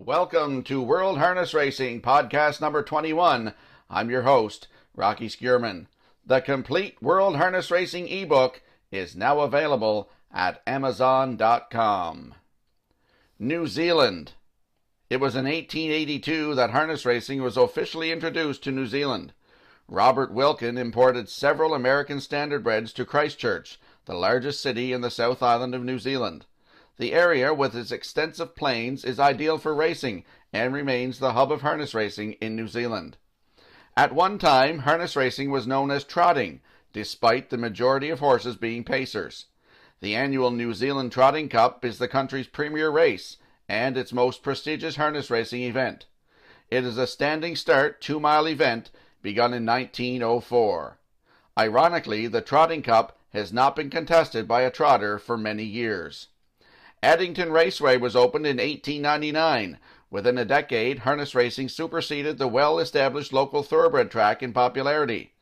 Welcome to World Harness Racing, podcast number 21. I'm your host, Rocky Skierman. The complete World Harness Racing ebook is now available at Amazon.com. New Zealand. It was in 1882 that harness racing was officially introduced to New Zealand. Robert Wilkin imported several American standardbreds to Christchurch, the largest city in the South Island of New Zealand. The area, with its extensive plains, is ideal for racing and remains the hub of harness racing in New Zealand. At one time, harness racing was known as trotting, despite the majority of horses being pacers. The annual New Zealand Trotting Cup is the country's premier race and its most prestigious harness racing event. It is a standing start 2-mile event begun in 1904. Ironically, the Trotting Cup has not been contested by a trotter for many years. Addington Raceway was opened in 1899. Within a decade, harness racing superseded the well-established local thoroughbred track in popularity.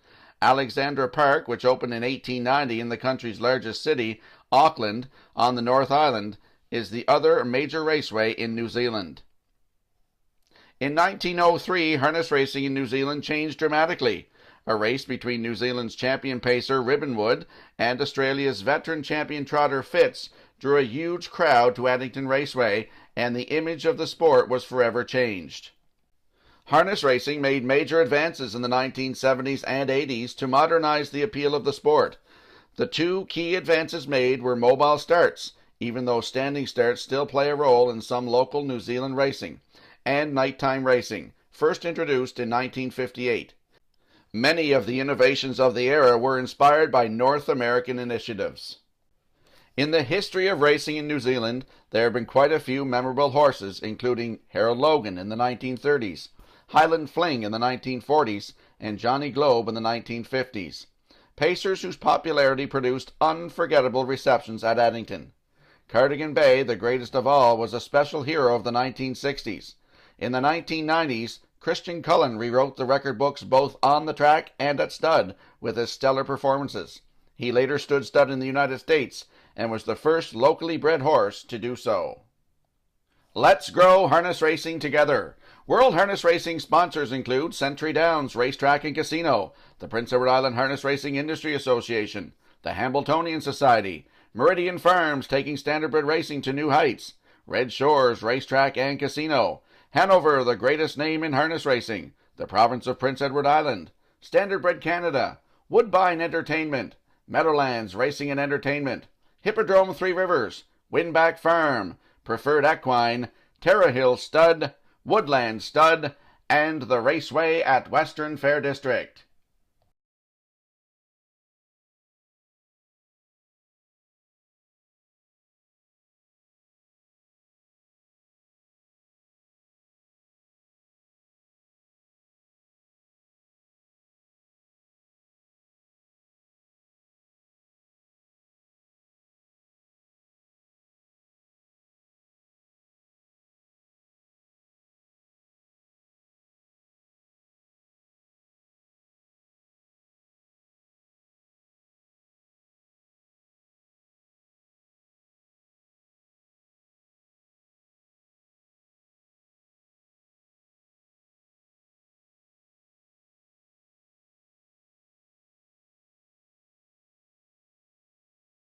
Alexandra Park, which opened in 1890 in the country's largest city, Auckland, on the North Island, is the other major raceway in New Zealand. In 1903, harness racing in New Zealand changed dramatically. A race between New Zealand's champion pacer Ribbonwood and Australia's veteran champion trotter Fitz drew a huge crowd to Addington Raceway, and the image of the sport was forever changed. Harness racing made major advances in the 1970s and 80s to modernize the appeal of the sport. The two key advances made were mobile starts, even though standing starts still play a role in some local New Zealand racing, and nighttime racing, first introduced in 1958. Many of the innovations of the era were inspired by North American initiatives. In the history of racing in New Zealand, there have been quite a few memorable horses, including Harold Logan in the 1930s, Highland Fling in the 1940s, and Johnny Globe in the 1950s. Pacers whose popularity produced unforgettable receptions at Addington. Cardigan Bay, the greatest of all, was a special hero of the 1960s. In the 1990s, Christian Cullen rewrote the record books both on the track and at stud with his stellar performances. He later stood stud in the United States and was the first locally bred horse to do so. Let's grow harness racing together. World Harness Racing sponsors include Century Downs Racetrack and Casino, the Prince Edward Island Harness Racing Industry Association, the Hambletonian Society, Meridian Farms taking standardbred racing to new heights, Red Shores Racetrack and Casino, Hanover, the greatest name in harness racing, the province of Prince Edward Island, Standardbred Canada, Woodbine Entertainment, Meadowlands Racing and Entertainment, Hippodrome Three Rivers, Winback Farm, Preferred Equine, Terra Hill Stud, Woodland Stud, and the Raceway at Western Fair District.